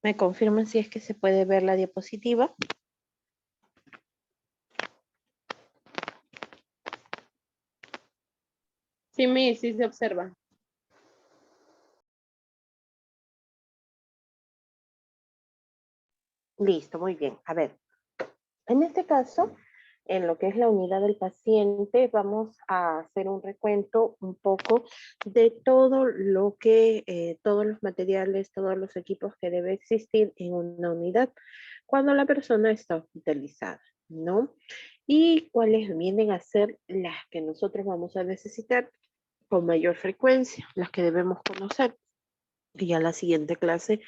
¿Me confirman si es que se puede ver la diapositiva? Sí, sí se observa. Listo, muy bien. A ver, en este caso, en lo que es la unidad del paciente, vamos a hacer un recuento un poco de todo lo que, todos los materiales, todos los equipos que debe existir en una unidad cuando la persona está hospitalizada, ¿no? Y cuáles vienen a ser las que nosotros vamos a necesitar con mayor frecuencia, las que debemos conocer. Y a la siguiente clase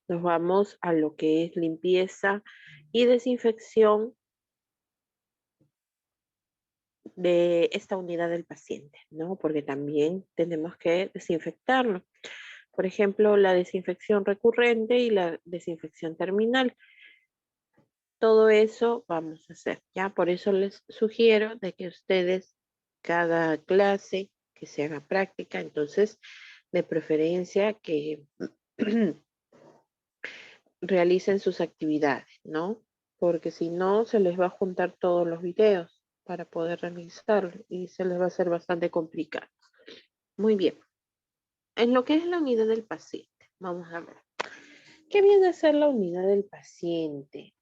nos vamos a lo que es limpieza y desinfección de esta unidad del paciente, ¿no? Porque también tenemos que desinfectarlo. Por ejemplo, la desinfección recurrente y la desinfección terminal. Todo eso vamos a hacer, ¿ya? Por eso les sugiero de que ustedes, cada clase, que se haga práctica, entonces, de preferencia que realicen sus actividades, ¿no? Porque si no, se les va a juntar todos los videos para poder realizarlo y se les va a hacer bastante complicado. Muy bien. En lo que es la unidad del paciente, vamos a ver. ¿Qué viene a ser la unidad del paciente?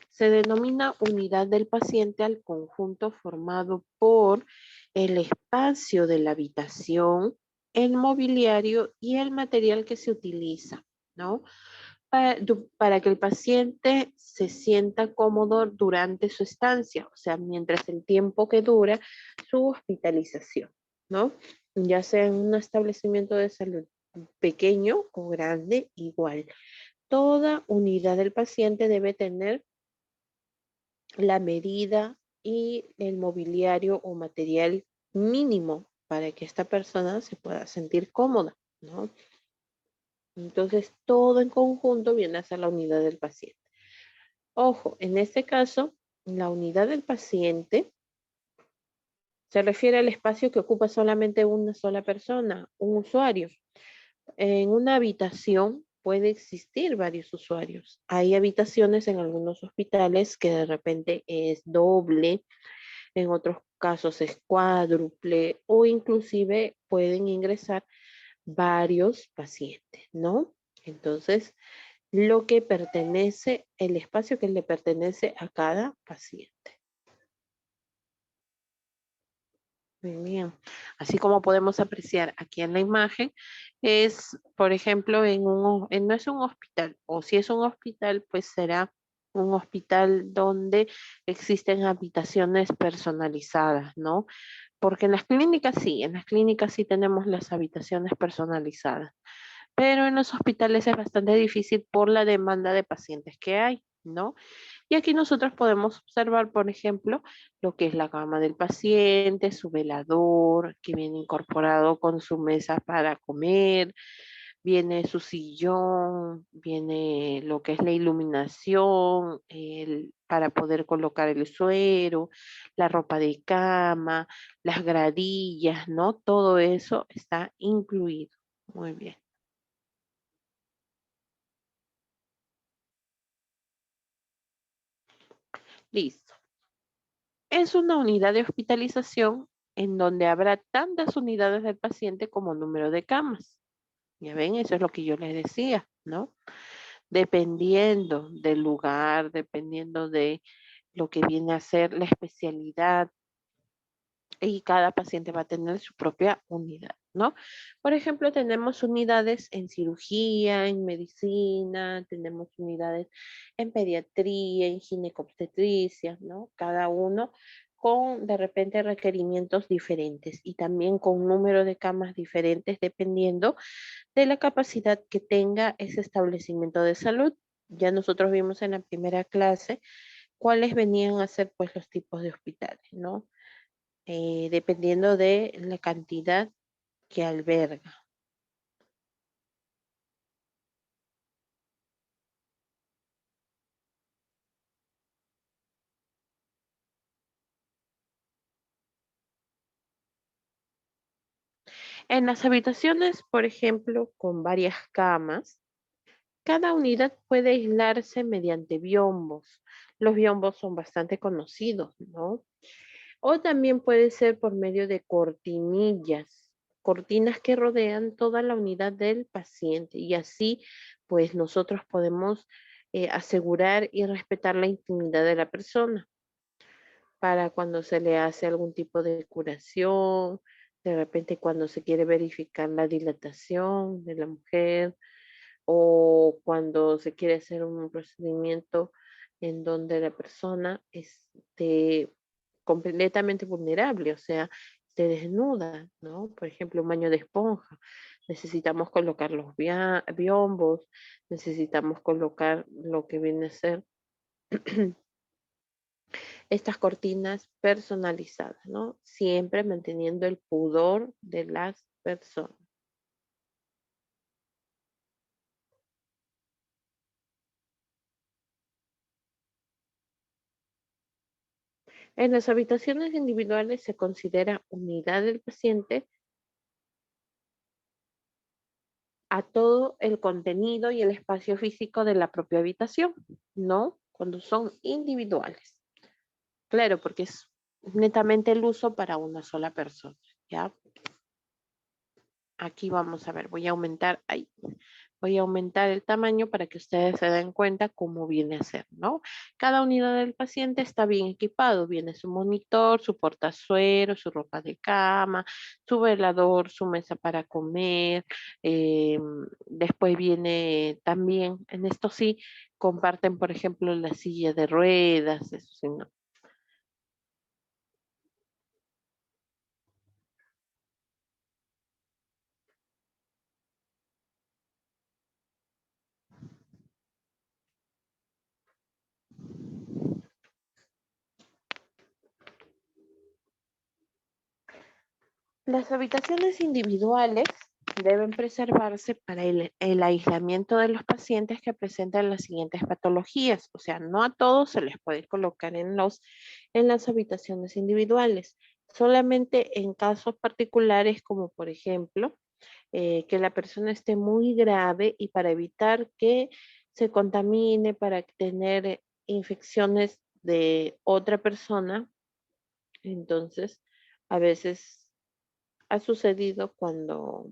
Se denomina unidad del paciente al conjunto formado por el espacio de la habitación, el mobiliario y el material que se utiliza, ¿no? Para que el paciente se sienta cómodo durante su estancia, o sea, mientras el tiempo que dura su hospitalización, ¿no? Ya sea en un establecimiento de salud pequeño o grande, igual. Toda unidad del paciente debe tener la medida y el mobiliario o material mínimo para que esta persona se pueda sentir cómoda, ¿no? Entonces, todo en conjunto viene a ser la unidad del paciente. Ojo, en este caso, la unidad del paciente se refiere al espacio que ocupa solamente una sola persona, un usuario. En una habitación puede existir varios usuarios. Hay habitaciones en algunos hospitales que de repente es doble, en otros casos es cuádruple o inclusive pueden ingresar varios pacientes, ¿no? Entonces, lo que pertenece, el espacio que le pertenece a cada paciente. Muy bien. Así como podemos apreciar aquí en la imagen, es, por ejemplo, no es un hospital, o si es un hospital, pues será un hospital donde existen habitaciones personalizadas, ¿no? Porque en las clínicas sí tenemos las habitaciones personalizadas, pero en los hospitales es bastante difícil por la demanda de pacientes que hay, ¿no? Y aquí nosotros podemos observar, por ejemplo, lo que es la cama del paciente, su velador, que viene incorporado con su mesa para comer, viene su sillón, viene lo que es la iluminación, para poder colocar el suero, la ropa de cama, las gradillas, ¿no? Todo eso está incluido. Muy bien. Listo. Es una unidad de hospitalización en donde habrá tantas unidades del paciente como número de camas. Ya ven, eso es lo que yo les decía, ¿no? Dependiendo del lugar, dependiendo de lo que viene a ser la especialidad, y cada paciente va a tener su propia unidad, ¿no? Por ejemplo, tenemos unidades en cirugía, en medicina, tenemos unidades en pediatría, en ginecobstetricia, ¿no? Cada uno con de repente requerimientos diferentes y también con número de camas diferentes dependiendo de la capacidad que tenga ese establecimiento de salud. Ya nosotros vimos en la primera clase cuáles venían a ser pues los tipos de hospitales, ¿no? Dependiendo de la cantidad que alberga. En las habitaciones, por ejemplo, con varias camas, Cada unidad puede aislarse mediante biombos. Los biombos son bastante conocidos, ¿no? O también puede ser por medio de cortinillas, cortinas que rodean toda la unidad del paciente y así pues nosotros podemos asegurar y respetar la intimidad de la persona para cuando se le hace algún tipo de curación, de repente cuando se quiere verificar la dilatación de la mujer o cuando se quiere hacer un procedimiento en donde la persona esté completamente vulnerable, o sea, esté desnuda, ¿no? Por ejemplo, un baño de esponja. Necesitamos colocar los biombos, necesitamos colocar lo que viene a ser estas cortinas personalizadas, ¿no? Siempre manteniendo el pudor de las personas. En las habitaciones individuales se considera unidad del paciente a todo el contenido y el espacio físico de la propia habitación, ¿no? Cuando son individuales. Claro, porque es netamente el uso para una sola persona, ¿ya? Aquí vamos a ver, voy a aumentar ahí. Voy a aumentar el tamaño para que ustedes se den cuenta cómo viene a ser, ¿no? Cada unidad del paciente está bien equipado. Viene su monitor, su portazuero, su ropa de cama, su velador, su mesa para comer. eh, Después viene también, en esto sí, comparten, por ejemplo, la silla de ruedas, eso sí, ¿no? Las habitaciones individuales deben preservarse para el aislamiento de los pacientes que presentan las siguientes patologías. O sea, no a todos se les puede colocar en las habitaciones individuales, solamente en casos particulares como por ejemplo que la persona esté muy grave y para evitar que se contamine, para tener infecciones de otra persona. Entonces, a veces ha sucedido cuando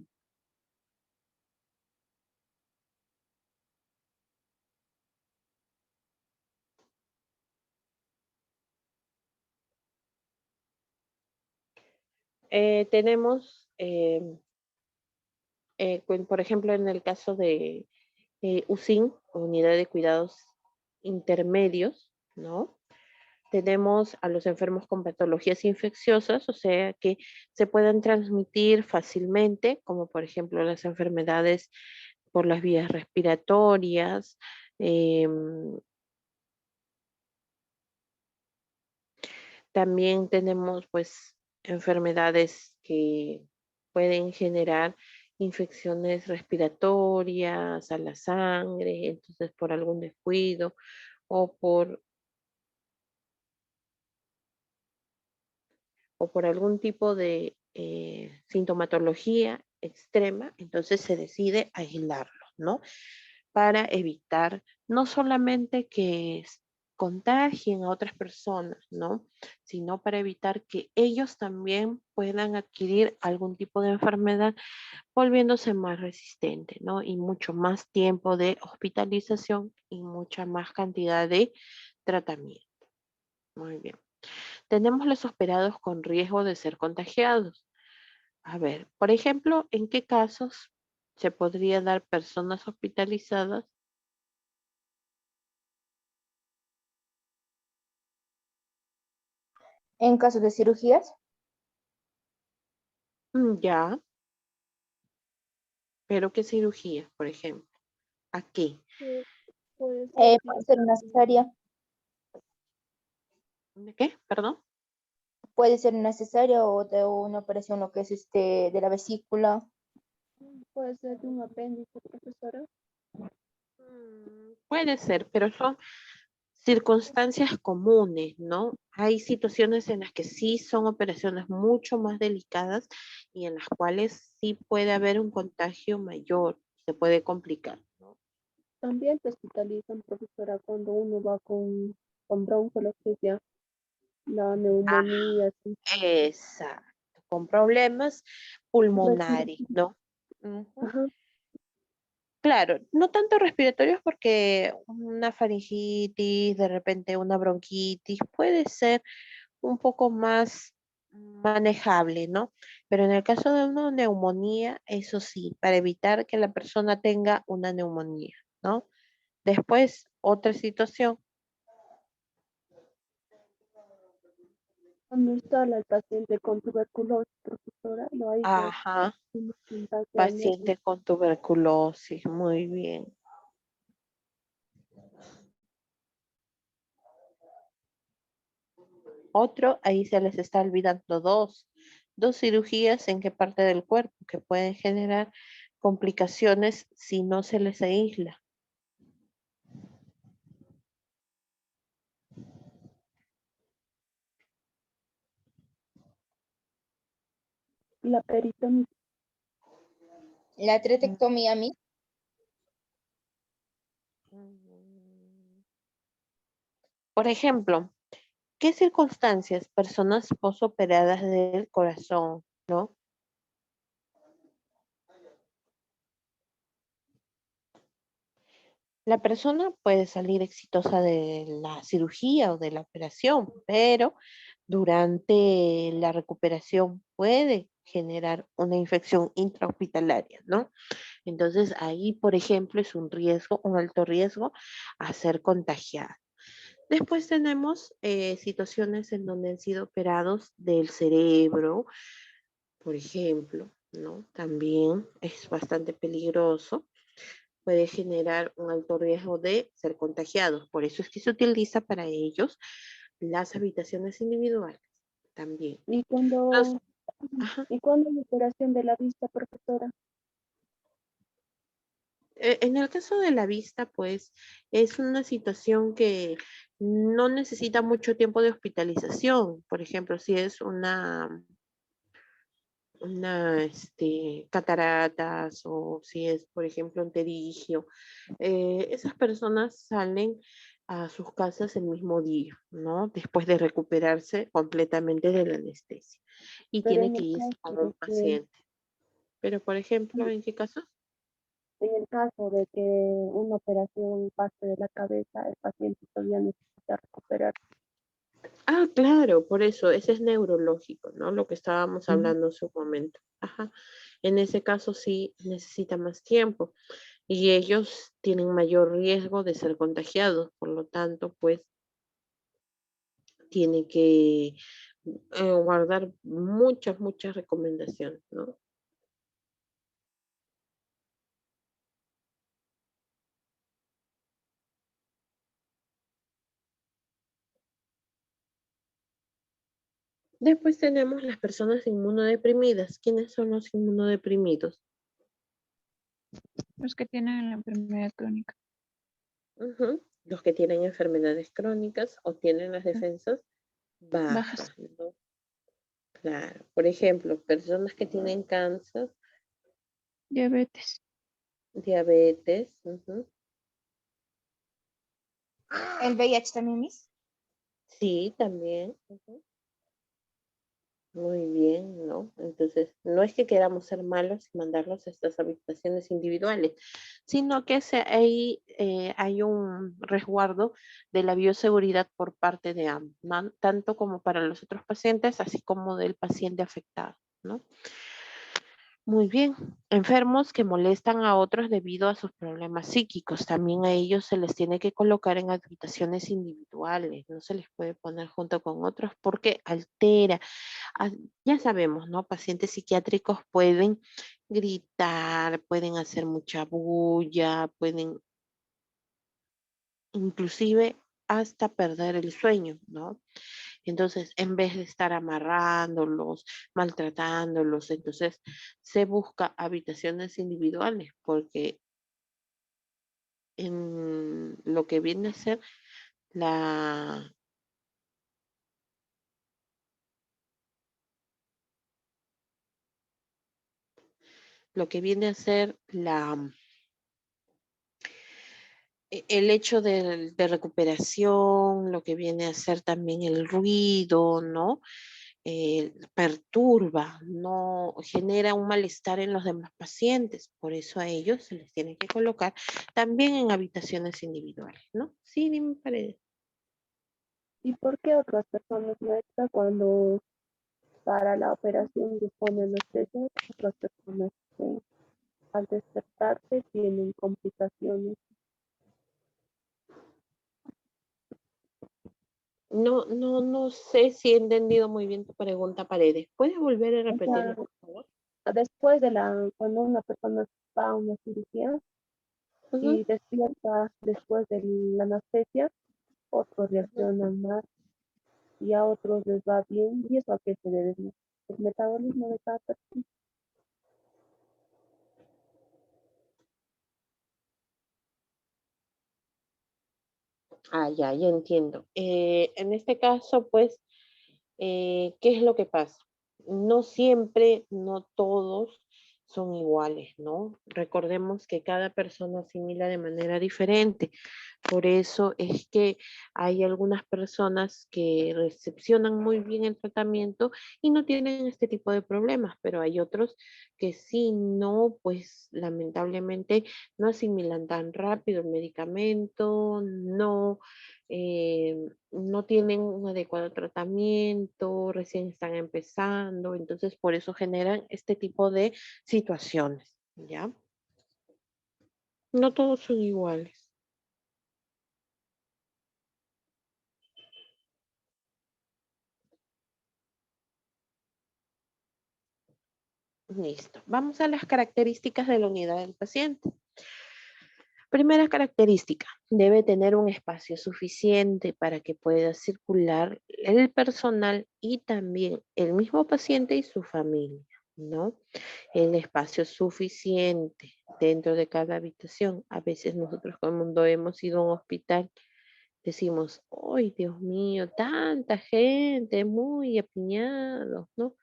tenemos, por ejemplo, en el caso de USIN, Unidad de Cuidados Intermedios, ¿no? Tenemos a los enfermos con patologías infecciosas, o sea, que se pueden transmitir fácilmente, como por ejemplo las enfermedades por las vías respiratorias. También tenemos pues enfermedades que pueden generar infecciones respiratorias a la sangre, entonces por algún descuido o por algún tipo de sintomatología extrema, entonces se decide aislarlos, ¿no? Para evitar no solamente que contagien a otras personas, ¿no? Sino para evitar que ellos también puedan adquirir algún tipo de enfermedad volviéndose más resistente, ¿no? Y mucho más tiempo de hospitalización y mucha más cantidad de tratamiento. Muy bien. Tenemos los hospederos con riesgo de ser contagiados. A ver, por ejemplo, ¿en qué casos se podría dar personas hospitalizadas? En caso de cirugías, Ya, pero ¿qué cirugía, por ejemplo? ¿A qué? Puede ser puede ser una cesárea, ¿De qué? Perdón. puede ser una cesárea o de una operación, lo que es de la vesícula. puede ser un apéndice, profesora. Puede ser, pero son circunstancias comunes, ¿no? Hay situaciones en las que sí son operaciones mucho más delicadas y en las cuales sí puede haber un contagio mayor, se puede complicar, ¿no? también te hospitalizan, profesora, cuando uno va con broncología, la neumonía, sí. Exacto, con problemas pulmonares, ¿no? Ujú. Ajá, Claro, no tanto respiratorios porque una faringitis, de repente una bronquitis, puede ser un poco más manejable, ¿no? Pero en el caso de una neumonía, eso sí, para evitar que la persona tenga una neumonía, ¿no? Después, otra situación. cuando instala el paciente con tuberculosis, profesora, lo hay que Ajá, contagiarle. paciente con tuberculosis, muy bien. Otro, ahí se les está olvidando dos cirugías en qué parte del cuerpo que pueden generar complicaciones si no se les aísla. La peritonía, La tretectomía, mi. Mm. Por ejemplo, ¿qué circunstancias? Personas posoperadas del corazón, ¿no? La persona puede salir exitosa de la cirugía o de la operación, pero durante la recuperación puede generar una infección intrahospitalaria, ¿no? Entonces ahí, por ejemplo, es un riesgo, un alto riesgo a ser contagiada. Después tenemos situaciones en donde han sido operados del cerebro, por ejemplo, ¿no? También es bastante peligroso, puede generar un alto riesgo de ser contagiados. Por eso es que se utiliza para ellos las habitaciones individuales también. y Los- cuando, ajá. y cuando hay operación de la vista, profesora, En el caso de la vista, pues es una situación que no necesita mucho tiempo de hospitalización. Por ejemplo, si es cataratas o si es, por ejemplo, un terigio, esas personas salen a sus casas el mismo día, ¿no? Después de recuperarse completamente de la anestesia. Y pero tiene en que el irse caso con de un que, paciente. Pero, por ejemplo, ¿en qué caso? en el caso de que una operación pase de la cabeza, el paciente todavía necesita recuperar. Ah, claro, por eso, ese es neurológico, ¿no? Lo que estábamos Ujú. hablando hace un momento. Ajá. En ese caso sí necesita más tiempo y ellos tienen mayor riesgo de ser contagiados, por lo tanto, pues tiene que guardar muchas recomendaciones, ¿no? Después tenemos las personas inmunodeprimidas. ¿Quiénes son los inmunodeprimidos? Los que tienen la enfermedad crónica. Ujú. Los que tienen enfermedades crónicas o tienen las Mm, defensas bajas. bajas, ¿no? Claro. Por ejemplo, personas que tienen cáncer, Diabetes. diabetes, ujú. El VIH también, mis. Sí, también. Ujú. Muy bien, ¿no? Entonces, no es que queramos ser malos y mandarlos a estas habitaciones individuales, sino que ahí hay un resguardo de la bioseguridad por parte de ambos, ¿no? Tanto como para los otros pacientes, así como del paciente afectado, ¿no? Muy bien. Enfermos que molestan a otros debido a sus problemas psíquicos. También a ellos se les tiene que colocar en habitaciones individuales. No se les puede poner junto con otros porque altera. Ah, ya sabemos, ¿no? Pacientes psiquiátricos pueden gritar, pueden hacer mucha bulla, pueden inclusive hasta perder el sueño, ¿no? Entonces, en vez de estar amarrándolos, maltratándolos, entonces se busca habitaciones individuales porque en lo que viene a ser la, lo que viene a ser el hecho de recuperación, lo que viene a ser también el ruido, ¿no? Perturba, no genera un malestar en los demás pacientes. Por eso a ellos se les tiene que colocar también en habitaciones individuales, ¿no? Sí, dime, Paredes. ¿Y por qué otras personas, maestra, cuando para la operación dispone anestesia, otras personas al despertarse tienen complicaciones? No sé si he entendido muy bien tu pregunta, Paredes. ¿Puedes volver a O sea, repetirla, por favor? después de cuando una persona va a una cirugía Ujú. y despierta después de la anestesia, otros Ujú. reaccionan mal y a otros les va bien. ¿Y eso a qué se debe? El metabolismo de cada persona. Ah, ya entiendo. En este caso, pues, ¿qué es lo que pasa? No siempre, no todos son iguales, ¿no? Recordemos que cada persona asimila de manera diferente. Por eso es que hay algunas personas que recepcionan muy bien el tratamiento y no tienen este tipo de problemas, pero hay otros que sí, no, pues lamentablemente no asimilan tan rápido el medicamento, no tienen un adecuado tratamiento, recién están empezando, entonces por eso generan este tipo de situaciones, ¿ya? No todos son iguales. Listo. Vamos a las características de la unidad del paciente. Primera característica, debe tener un espacio suficiente para que pueda circular el personal y también el mismo paciente y su familia, ¿no? El espacio suficiente dentro de cada habitación. A veces nosotros cuando hemos ido a un hospital decimos, ¡ay, Dios mío, tanta gente, muy apiñados!, ¿no?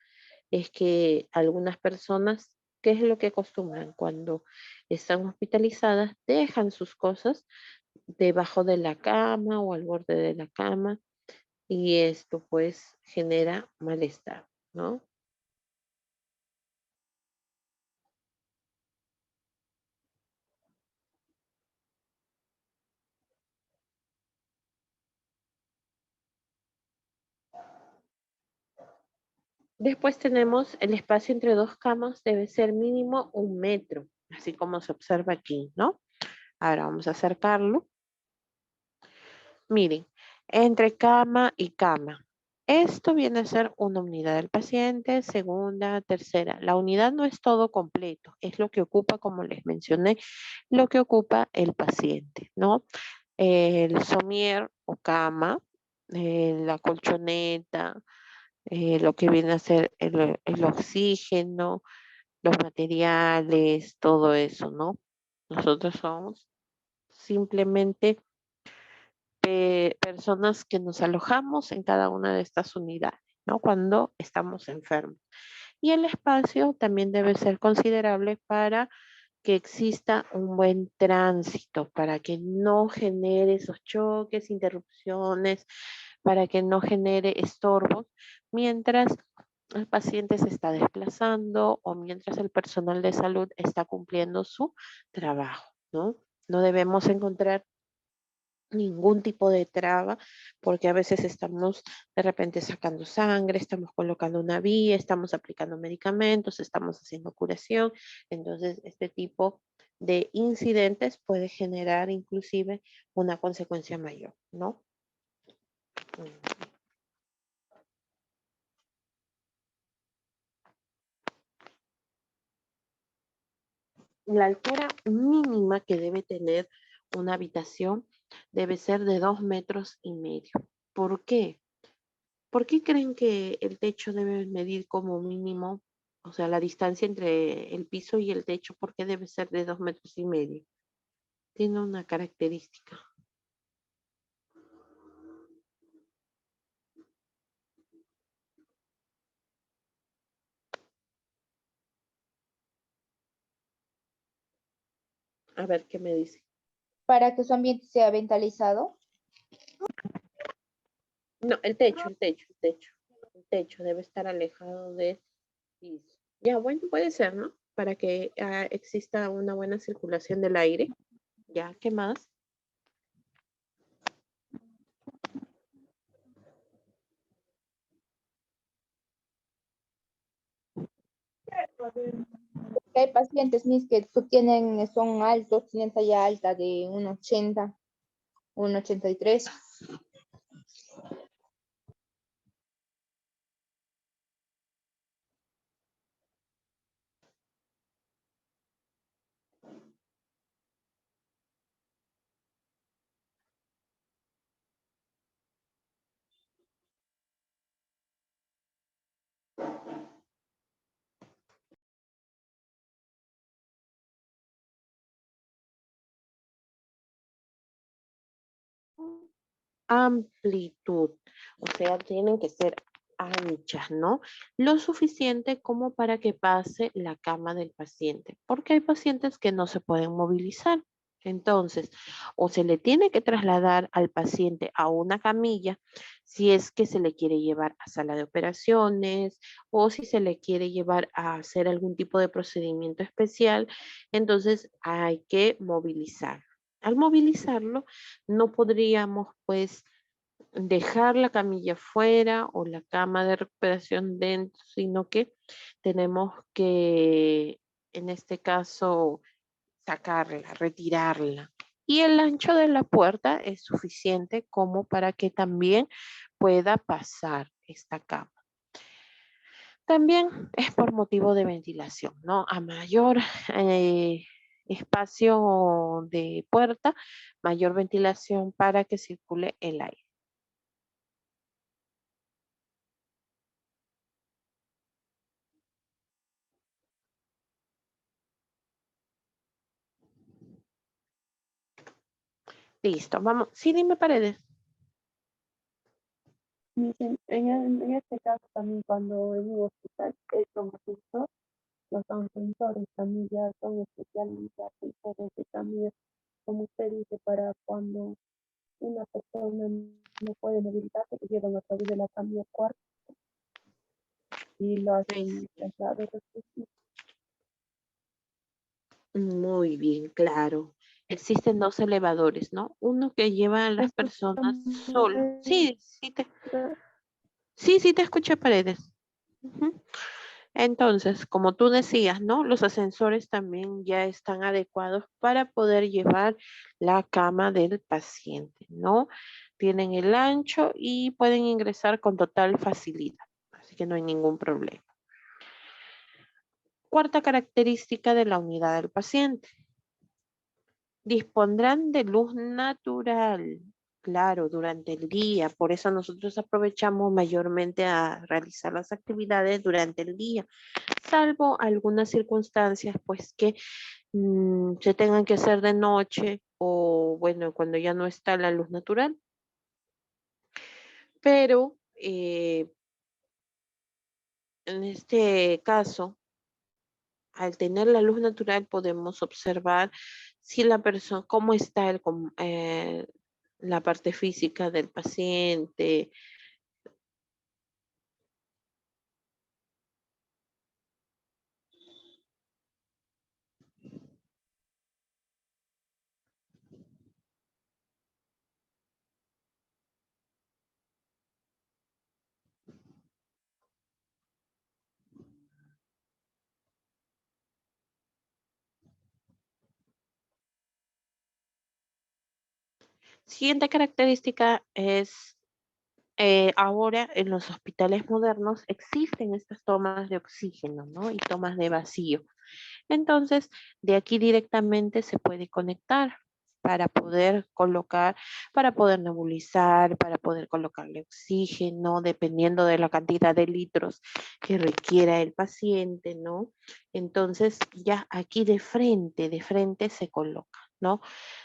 Es que algunas personas, ¿qué es lo que acostumbran? Cuando están hospitalizadas, dejan sus cosas debajo de la cama o al borde de la cama y esto pues genera malestar, ¿no? Después tenemos el espacio entre dos camas debe ser mínimo 1 metro, así como se observa aquí, ¿no? Ahora vamos a acercarlo. Miren, entre cama y cama. Esto viene a ser una unidad del paciente, segunda, tercera. La unidad no es todo completo, es lo que ocupa, como les mencioné, lo que ocupa el paciente, ¿no? El somier o cama, la colchoneta, lo que viene a ser el oxígeno, los materiales, todo eso, ¿no? Nosotros somos simplemente personas que nos alojamos en cada una de estas unidades, ¿no? Cuando estamos enfermos. Y el espacio también debe ser considerable para que exista un buen tránsito, para que no genere esos choques, interrupciones, para que no genere estorbos, mientras el paciente se está desplazando o mientras el personal de salud está cumpliendo su trabajo, ¿no? No debemos encontrar ningún tipo de traba, porque a veces estamos de repente sacando sangre, estamos colocando una vía, estamos aplicando medicamentos, estamos haciendo curación. Entonces, este tipo de incidentes puede generar inclusive una consecuencia mayor, ¿no? Mm. La altura mínima que debe tener una habitación debe ser de 2,5 metros. ¿Por qué? ¿Por qué creen que el techo debe medir como mínimo, o sea, la distancia entre el piso y el techo, por qué debe ser de 2,5 metros? Tiene una característica. A ver qué me dice. para que su ambiente sea ventalizado. No, el techo, el techo, el techo. El techo debe estar alejado del piso. Ya, bueno, puede ser, ¿no? Para que exista una buena circulación del aire. Ya, ¿qué más? Hay pacientes mis que son altos, tienen talla alta de 1,80, 1,83. Amplitud, o sea, tienen que ser anchas, ¿no? Lo suficiente como para que pase la cama del paciente, porque hay pacientes que no se pueden movilizar. Entonces, o se le tiene que trasladar al paciente a una camilla si es que se le quiere llevar a sala de operaciones o si se le quiere llevar a hacer algún tipo de procedimiento especial, entonces hay que movilizar. Al movilizarlo, no podríamos pues dejar la camilla fuera o la cama de recuperación dentro, sino que tenemos que, en este caso, sacarla, retirarla. Y el ancho de la puerta es suficiente como para que también pueda pasar esta cama. También es por motivo de ventilación, ¿no? A mayor espacio de puerta, mayor ventilación para que circule el aire. Listo, vamos. Sí, dime Paredes. En este caso también cuando en un hospital es como justo, los ascensores también ya son especialmente ascensores de camilla, como usted dice, para cuando una persona no puede movilizarse, lo llevan a través de la camilla al cuarto y lo hacen traslado respectivo. Muy bien, claro. Existen dos elevadores, ¿no? Uno que lleva a las personas solo. Sí, sí te escuché, Paredes. Ujú. Entonces, como tú decías, ¿no? Los ascensores también ya están adecuados para poder llevar la cama del paciente, ¿no? Tienen el ancho y pueden ingresar con total facilidad, así que no hay ningún problema. Cuarta característica de la unidad del paciente. Dispondrán de luz natural, claro, durante el día. Por eso nosotros aprovechamos mayormente a realizar las actividades durante el día, salvo algunas circunstancias, pues que se tengan que hacer de noche o, bueno, cuando ya no está la luz natural. Pero en este caso, al tener la luz natural podemos observar si la persona, cómo está la parte física del paciente. Siguiente característica es, ahora en los hospitales modernos existen estas tomas de oxígeno, ¿no? Y tomas de vacío. Entonces, de aquí directamente se puede conectar para poder colocar, para poder nebulizar, para poder colocarle oxígeno, dependiendo de la cantidad de litros que requiera el paciente, ¿no? Entonces, ya aquí de frente se coloca, ¿no?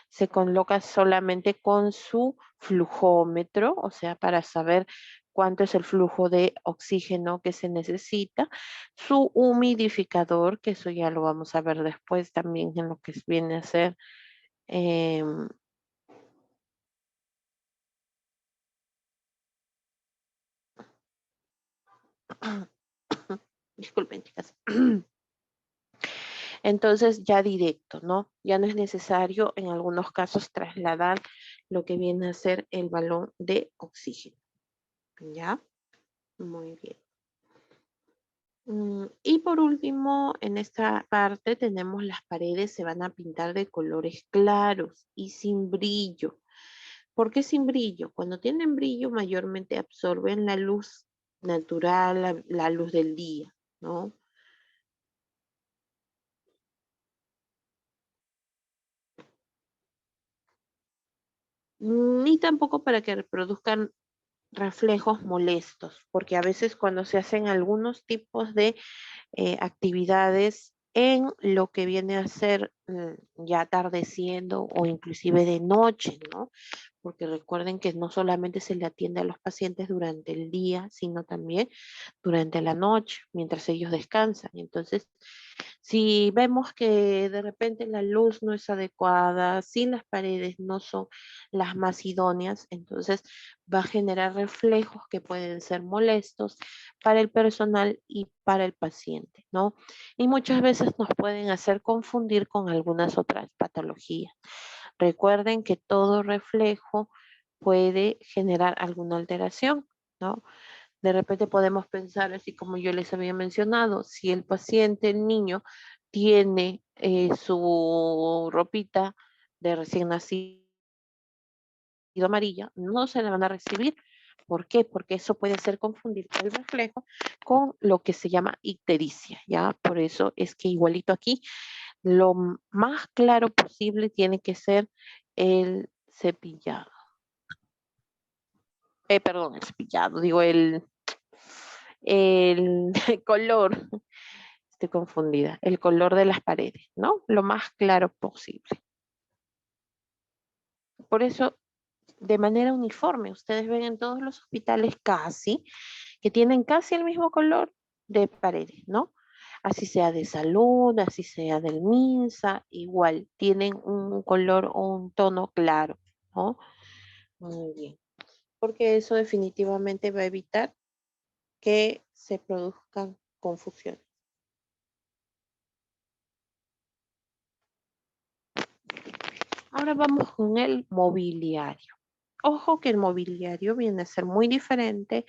Se coloca solamente con su flujómetro, o sea, para saber cuánto es el flujo de oxígeno que se necesita, su humidificador, que eso ya lo vamos a ver después también en lo que viene a ser Em, disculpen, chicas. Entonces ya directo, ¿no? Ya no es necesario en algunos casos trasladar lo que viene a ser el balón de oxígeno. ¿Ya? Muy bien. Y por último, en esta parte tenemos las paredes se van a pintar de colores claros y sin brillo. ¿Por qué sin brillo? Cuando tienen brillo mayormente absorben la luz natural, la luz del día, ¿no? Ni tampoco para que reproduzcan reflejos molestos, porque a veces cuando se hacen algunos tipos de actividades en lo que viene a ser ya atardeciendo o inclusive de noche, ¿no? Porque recuerden que no solamente se le atiende a los pacientes durante el día, sino también durante la noche, mientras ellos descansan. Entonces, si vemos que de repente la luz no es adecuada, si las paredes no son las más idóneas, entonces va a generar reflejos que pueden ser molestos para el personal y para el paciente, ¿no? Y muchas veces nos pueden hacer confundir con algunas otras patologías. Recuerden que todo reflejo puede generar alguna alteración, ¿no? De repente podemos pensar, así como yo les había mencionado, si el paciente, el niño, tiene su ropita de recién nacido amarilla, no se la van a recibir. ¿Por qué? Porque eso puede hacer confundir el reflejo con lo que se llama ictericia, ¿ya? Por eso es que igualito aquí, lo más claro posible tiene que ser el cepillado. Perdón, el cepillado, digo el color, estoy confundida, el color de las paredes, ¿no? Lo más claro posible. Por eso, de manera uniforme, ustedes ven en todos los hospitales casi, que tienen casi el mismo color de paredes, ¿no? Así sea de salud, así sea del MINSA, igual, tienen un color o un tono claro, ¿no? Muy bien. Porque eso definitivamente va a evitar que se produzcan confusiones. Ahora vamos con el mobiliario. Ojo que el mobiliario viene a ser muy diferente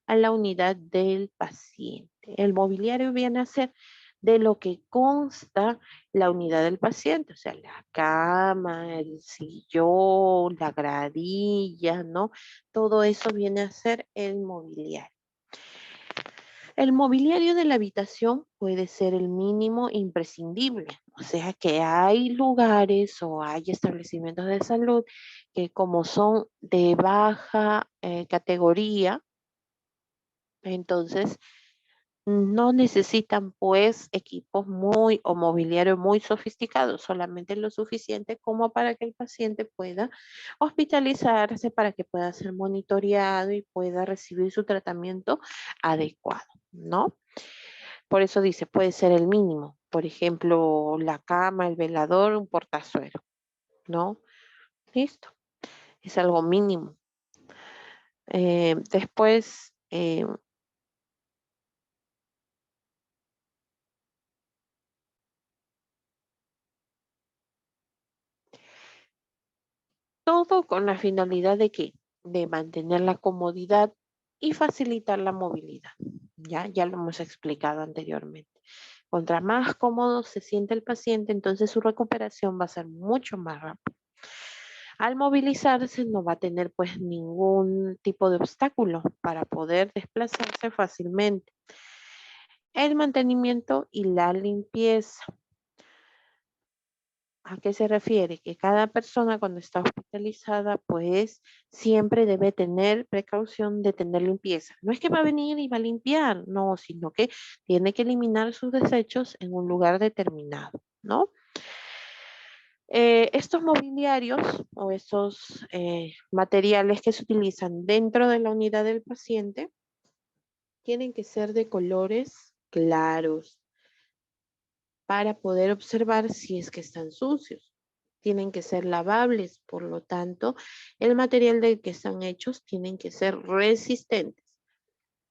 a la unidad del paciente. El mobiliario viene a ser de lo que consta la unidad del paciente, o sea, la cama, el sillón, la gradilla, ¿no? Todo eso viene a ser el mobiliario. El mobiliario de la habitación puede ser el mínimo imprescindible, o sea que hay lugares o hay establecimientos de salud que como son de baja categoría, entonces no necesitan pues equipos muy o mobiliario muy sofisticados, solamente lo suficiente como para que el paciente pueda hospitalizarse, para que pueda ser monitoreado y pueda recibir su tratamiento adecuado, ¿no? Por eso dice, puede ser el mínimo. Por ejemplo, la cama, el velador, un portazuelo, ¿no? Listo. Es algo mínimo. Después, todo con la finalidad de que de mantener la comodidad y facilitar la movilidad. Ya lo hemos explicado anteriormente. Contra más cómodo se siente el paciente, entonces su recuperación va a ser mucho más rápida. Al movilizarse no va a tener pues ningún tipo de obstáculo para poder desplazarse fácilmente. El mantenimiento y la limpieza. ¿A qué se refiere? Que cada persona cuando está hospitalizada, pues siempre debe tener precaución de tener limpieza. No es que va a venir y va a limpiar, no, sino que tiene que eliminar sus desechos en un lugar determinado, ¿no? Estos mobiliarios o estos materiales que se utilizan dentro de la unidad del paciente tienen que ser de colores claros para poder observar si es que están sucios. tienen que ser lavables, por lo tanto, el material del que están hechos tienen que ser resistentes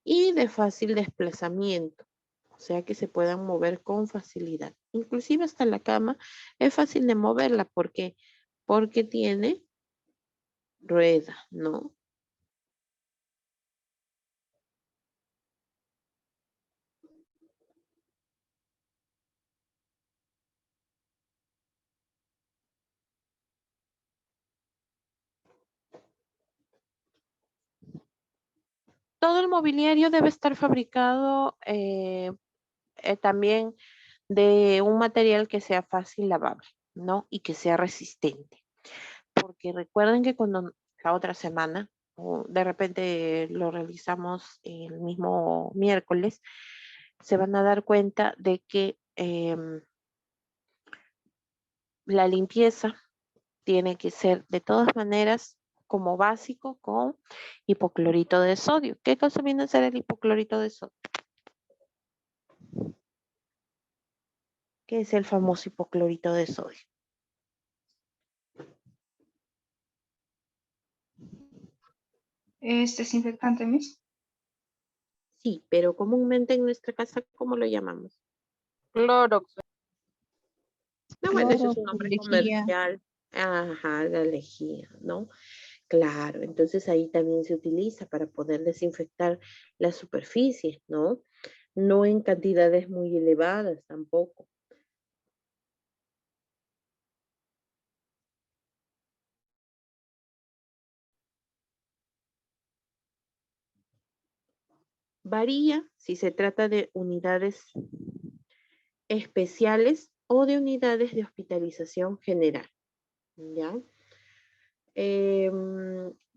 y de fácil desplazamiento, o sea que se puedan mover con facilidad. Inclusive hasta la cama es fácil de moverla porque tiene rueda, ¿no? Todo el mobiliario debe estar fabricado también de un material que sea fácil lavable, ¿no? Y que sea resistente. Porque recuerden que cuando la otra semana, o de repente lo realizamos el mismo miércoles, se van a dar cuenta de que la limpieza tiene que ser de todas maneras como básico con hipoclorito de sodio. ¿Qué cosa viene a ser el hipoclorito de sodio? ¿Qué es el famoso hipoclorito de sodio? ¿Es desinfectante, Miss? Sí, pero comúnmente en nuestra casa, ¿cómo lo llamamos? Clorox. No, bueno, ese es Cloro, un nombre lejía. comercial. Ajá, la lejía, ¿no? Claro, entonces ahí también se utiliza para poder desinfectar las superficies, ¿no? No en cantidades muy elevadas tampoco. Varía si se trata de unidades especiales o de unidades de hospitalización general, ¿ya?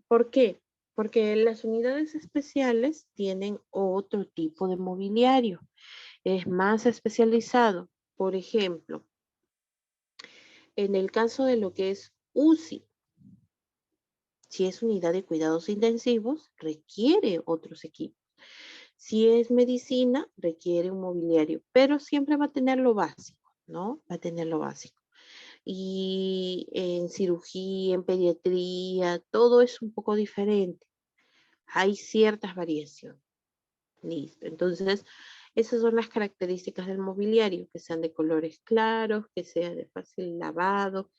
¿Por qué? Porque las unidades especiales tienen otro tipo de mobiliario, es más especializado. Por ejemplo, en el caso de lo que es UCI, si es unidad de cuidados intensivos, requiere otros equipos. Si es medicina, requiere un mobiliario, pero siempre va a tener lo básico, ¿no? Va a tener lo básico. Y en cirugía, en pediatría, todo es un poco diferente. Hay ciertas variaciones. Listo. Entonces, esas son las características del mobiliario, que sean de colores claros, que sea de fácil lavado,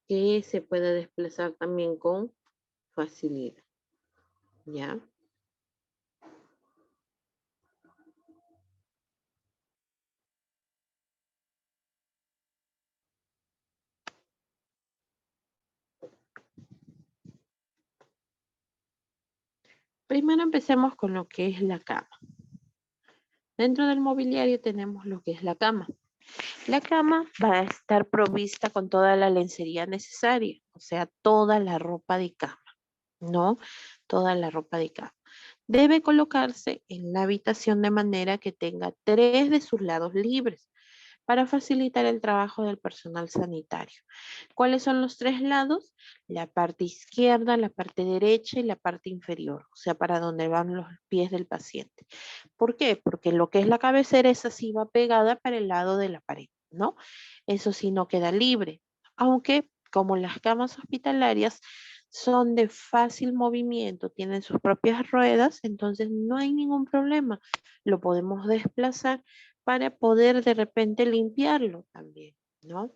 que se pueda desplazar también con facilidad. ¿Ya? Primero empecemos con lo que es la cama. Dentro del mobiliario tenemos lo que es la cama. La cama va a estar provista con toda la lencería necesaria, o sea, toda la ropa de cama, ¿no? Toda la ropa de cama. Debe colocarse en la habitación de manera que tenga 3 de sus lados libres para facilitar el trabajo del personal sanitario. ¿Cuáles son los 3 lados? La parte izquierda, la parte derecha y la parte inferior, o sea, para donde van los pies del paciente. ¿Por qué? Porque lo que es la cabecera, esa sí va pegada para el lado de la pared, ¿no? Eso sí no queda libre, aunque como las camas hospitalarias son de fácil movimiento, tienen sus propias ruedas, entonces no hay ningún problema. Lo podemos desplazar para poder de repente limpiarlo también, ¿no?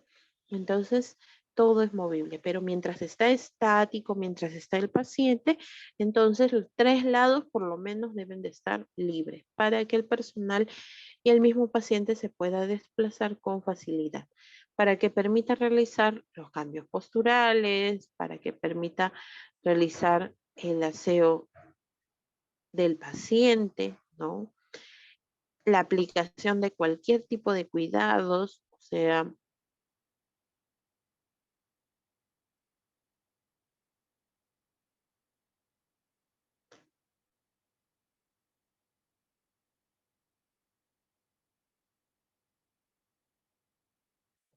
Entonces, todo es movible, pero mientras está estático, mientras está el paciente, entonces los 3 lados por lo menos deben de estar libres para que el personal y el mismo paciente se pueda desplazar con facilidad, para que permita realizar los cambios posturales, para que permita realizar el aseo del paciente, ¿no? La aplicación de cualquier tipo de cuidados, o sea,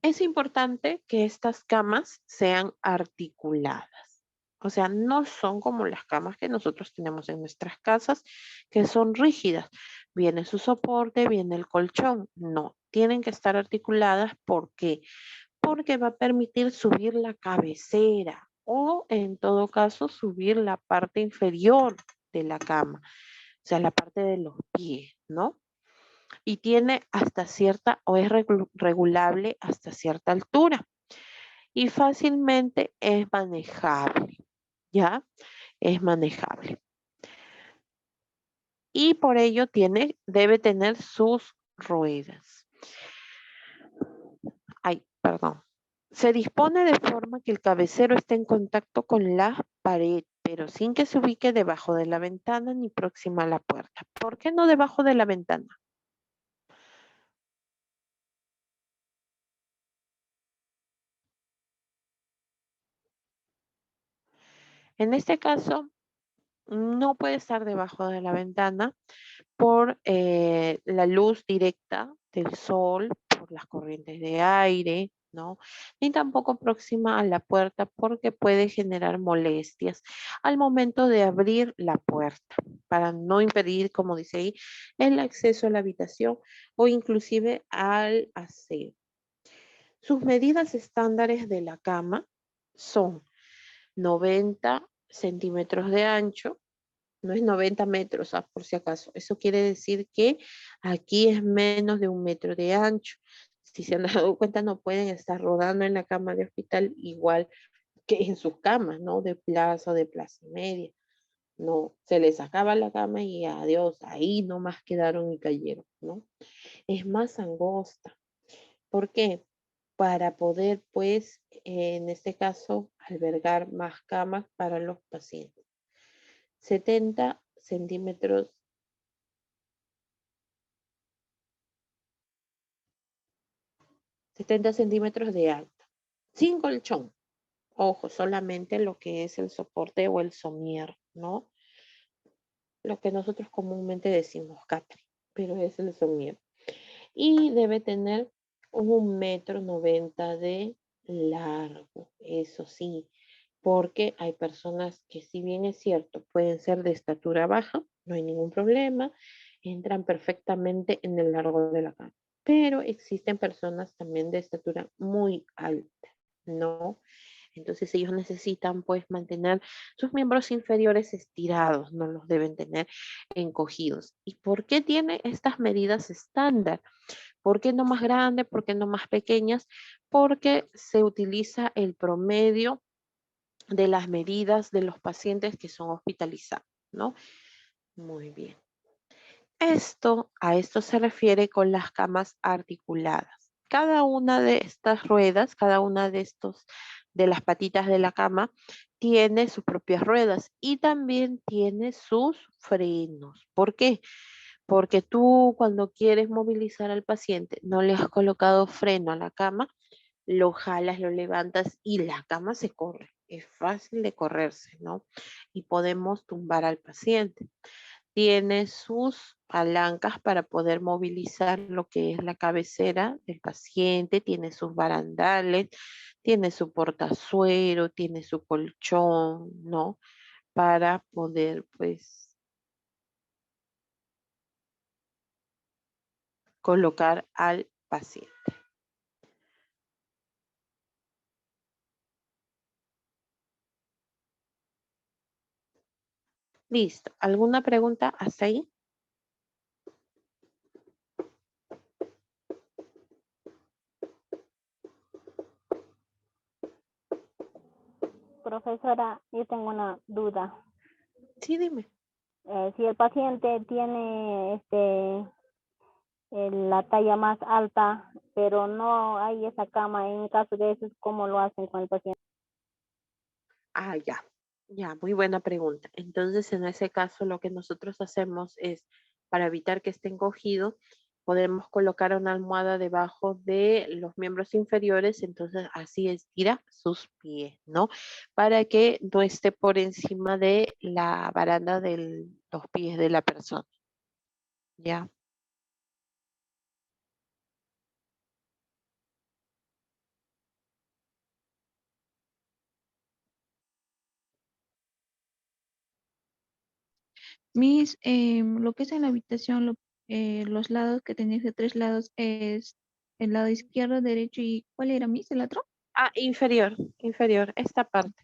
es importante que estas camas sean articuladas. O sea, no son como las camas que nosotros tenemos en nuestras casas, que son rígidas. Viene su soporte, viene el colchón. No, tienen que estar articuladas. ¿Por qué? porque va a permitir subir la cabecera o en todo caso subir la parte inferior de la cama, o sea, la parte de los pies, ¿no? Y tiene hasta cierta, o es regulable hasta cierta altura y fácilmente es manejable, ¿ya? Es manejable. Y por ello debe tener sus ruedas. Ay, perdón. Se dispone de forma que el cabecero esté en contacto con la pared, pero sin que se ubique debajo de la ventana ni próxima a la puerta. ¿Por qué no debajo de la ventana? En este caso, no puede estar debajo de la ventana por la luz directa del sol, por las corrientes de aire, ¿no? Ni tampoco próxima a la puerta porque puede generar molestias al momento de abrir la puerta para no impedir, como dice ahí, el acceso a la habitación o inclusive al aseo. Sus medidas estándares de la cama son 90 centímetros de ancho, no es 90 metros, por si acaso. Eso quiere decir que aquí es menos de 1 metro de ancho. Si se han dado cuenta, no pueden estar rodando en la cama de hospital igual que en sus camas, ¿no? De plaza o de plaza y media. No, se les acaba la cama y adiós, ahí nomás quedaron y cayeron, ¿no? Es más angosta. ¿Por qué? Para poder, pues, en este caso, albergar más camas para los pacientes. 70 centímetros 70 centímetros de alto, sin colchón. Ojo, solamente lo que es el soporte o el somier, ¿no? Lo que nosotros comúnmente decimos capri, pero es el somier. Y debe tener 1,90 m de largo, eso sí, porque hay personas que si bien es cierto, pueden ser de estatura baja, no hay ningún problema, entran perfectamente en el largo de la cama. Pero existen personas también de estatura muy alta, ¿no? Entonces ellos necesitan pues mantener sus miembros inferiores estirados, no los deben tener encogidos. ¿Y por qué tiene estas medidas estándar? ¿Por qué no más grandes? ¿Por qué no más pequeñas? Porque se utiliza el promedio de las medidas de los pacientes que son hospitalizados, ¿no? Muy bien. A esto se refiere con las camas articuladas. Cada una de estas ruedas, cada una de las patitas de la cama, tiene sus propias ruedas y también tiene sus frenos. ¿Por qué? Porque tú cuando quieres movilizar al paciente, no le has colocado freno a la cama, lo jalas, lo levantas y la cama se corre. Es fácil de correrse, ¿no? Y podemos tumbar al paciente. Tiene sus palancas para poder movilizar lo que es la cabecera del paciente, tiene sus barandales, tiene su portazuero, tiene su colchón, ¿no? Para poder, pues, colocar al paciente. Listo. ¿Alguna pregunta hasta ahí? Profesora, yo tengo una duda. Sí, dime. Si el paciente tiene la talla más alta, pero no hay esa cama, en caso de eso, ¿cómo lo hacen con el paciente? Ah, ya. Ya, muy buena pregunta. Entonces, en ese caso, lo que nosotros hacemos es, para evitar que esté encogido, podemos colocar una almohada debajo de los miembros inferiores, entonces así estira sus pies, ¿no? Para que no esté por encima de la baranda de los pies de la persona. ¿Ya? Lo que es en la habitación, los lados que tenéis de 3 lados es el lado izquierdo, derecho y ¿cuál era, Miss, el otro? Ah, inferior, esta parte.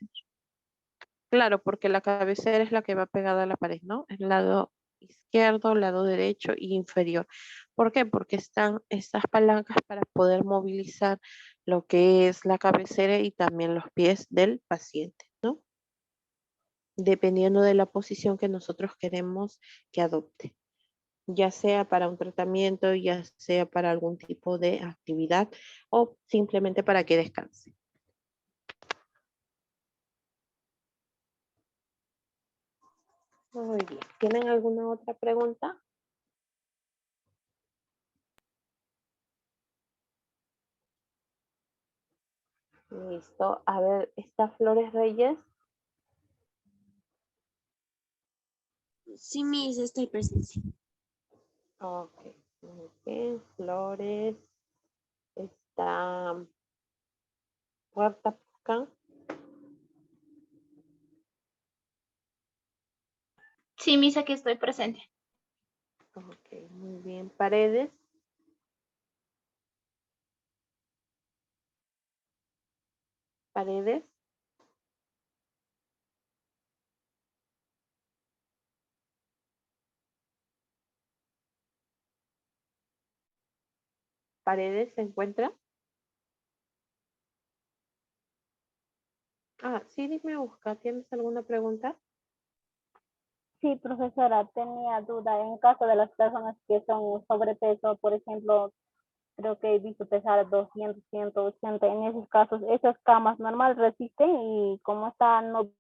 Claro, porque la cabecera es la que va pegada a la pared, ¿no? El lado izquierdo, lado derecho y inferior. ¿Por qué? Porque están estas palancas para poder movilizar lo que es la cabecera y también los pies del paciente, ¿no? Dependiendo de la posición que nosotros queremos que adopte, ya sea para un tratamiento, ya sea para algún tipo de actividad o simplemente para que descanse. Muy bien. ¿Tienen alguna otra pregunta? Listo. A ver, ¿está Flores Reyes? Sí, Miss, estoy presente. Ok. Muy bien. Flores. Está Puerta Pucán. Sí, Miss, aquí estoy presente. Ok, muy bien. Paredes. Paredes. Paredes se encuentra. Ah, sí, dime, busca. ¿Tienes alguna pregunta? Sí, profesora, tenía duda. En caso de las personas que son sobrepeso, por ejemplo, creo que he visto pesar 200, 180. En esos casos, esas camas normal resisten y como están 90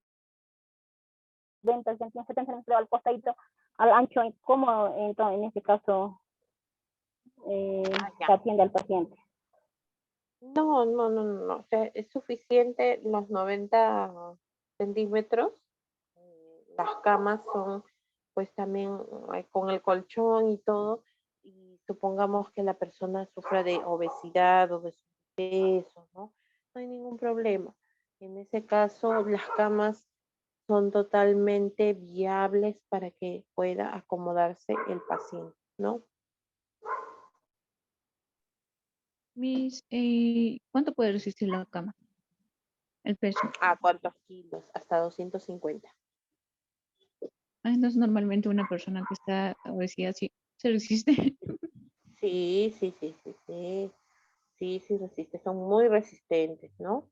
centímetros, 70 centímetros al costadito, al ancho, ¿cómo entonces en este caso Ya. se atiende al paciente? No. O sea, es suficiente los 90 centímetros. Las camas son, pues también con el colchón y todo. Y supongamos que la persona sufra de obesidad o de sobrepeso, ¿no? No hay ningún problema. En ese caso, las camas son totalmente viables para que pueda acomodarse el paciente, ¿no? Miss, ¿cuánto puede resistir la cama? El peso. ¿A cuántos kilos? Hasta 250. Entonces, normalmente una persona que está obesidad sí se resiste. Sí. Sí, resiste. Son muy resistentes, ¿no?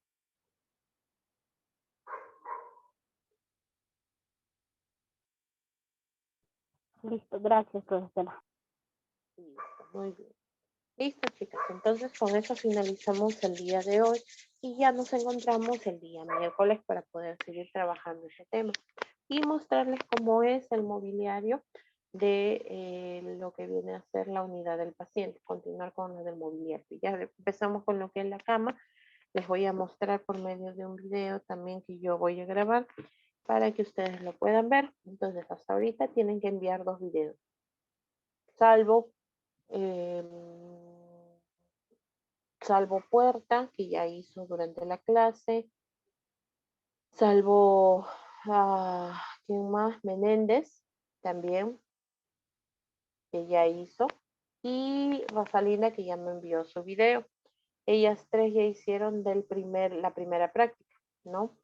Listo, gracias, profesora. Listo, muy bien. Listo, chicas. Entonces, con eso finalizamos el día de hoy y ya nos encontramos el día miércoles para poder seguir trabajando ese tema y mostrarles cómo es el mobiliario de lo que viene a ser la unidad del paciente, continuar con lo del mobiliario. Ya empezamos con lo que es la cama, les voy a mostrar por medio de un video también que yo voy a grabar para que ustedes lo puedan ver. Entonces, hasta ahorita tienen que enviar 2 videos, salvo salvo Puerta, que ya hizo durante la clase, salvo, ¿quién más? Menéndez, también, que ya hizo, y Rosalina, que ya me envió su video. Ellas tres ya hicieron la primera práctica, ¿no?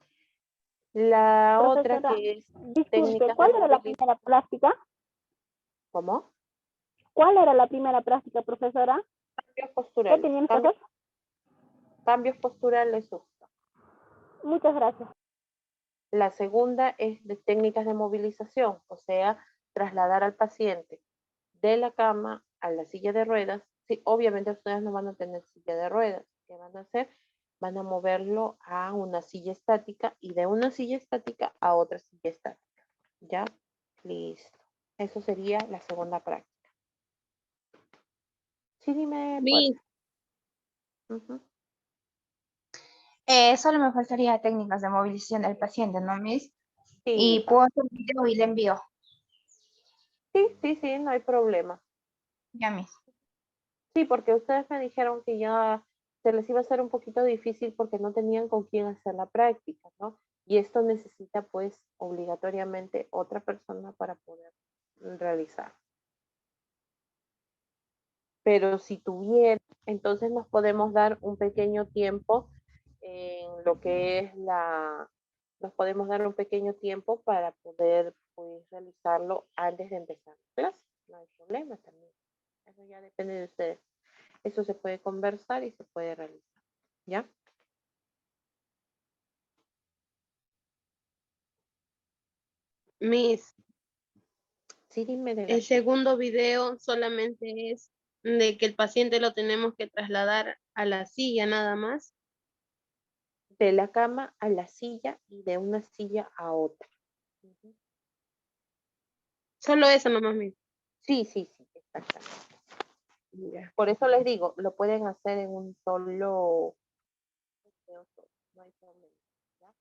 La otra Profesora, que es disculpe, técnicas de ¿cuál era la movilización. primera práctica? ¿Cómo? ¿Cuál era la primera práctica, profesora? Cambios ¿Qué posturales. teníamos que hacer? Cambios posturales. Muchas gracias. La segunda es de técnicas de movilización, o sea, trasladar al paciente de la cama a la silla de ruedas. Sí, obviamente ustedes no van a tener silla de ruedas. ¿Qué van a hacer? Van a moverlo a una silla estática y de una silla estática a otra silla estática. ¿Ya? Listo. Eso sería la segunda práctica. Sí, dime, Miss, Ujú. solo me faltaría técnicas de movilización del paciente, ¿no, Miss? Sí, Y puedo hacer un video y le envío. sí, no hay problema. Ya, Miss. Sí, porque ustedes me dijeron que ya se les iba a hacer un poquito difícil porque no tenían con quién hacer la práctica, ¿no? Y esto necesita pues obligatoriamente otra persona para poder realizar. pero si tuviera, entonces nos podemos dar un pequeño tiempo en lo que es nos podemos dar un pequeño tiempo para poder pues, realizarlo antes de empezar la clase. No hay problema también. Eso ya depende de ustedes. Eso se puede conversar y se puede realizar. ¿Ya? Miss, Sí, dime de el segundo video solamente es de que el paciente lo tenemos que trasladar a la silla nada más. de la cama a la silla y de una silla a otra. Ujú. Solo eso nomás, Miss. Sí, sí, sí, exactamente. Ya. Por eso les digo, lo pueden hacer en un solo, no hay problema. ¿Ya?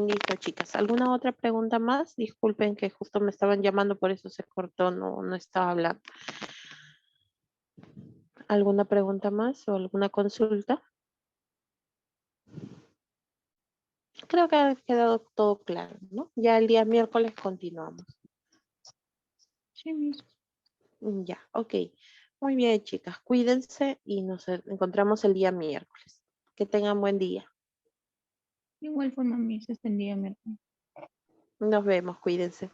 Listo, chicas. ¿Alguna otra pregunta más? Disculpen que justo me estaban llamando, por eso se cortó, no estaba hablando. ¿Alguna pregunta más o alguna consulta? Creo que ha quedado todo claro, ¿no? Ya el día miércoles continuamos. Sí, Miss. Ya, ok. Muy bien, chicas. Cuídense y nos encontramos el día miércoles. Que tengan buen día. De igual forma, Miss, este día miércoles. Nos vemos, cuídense.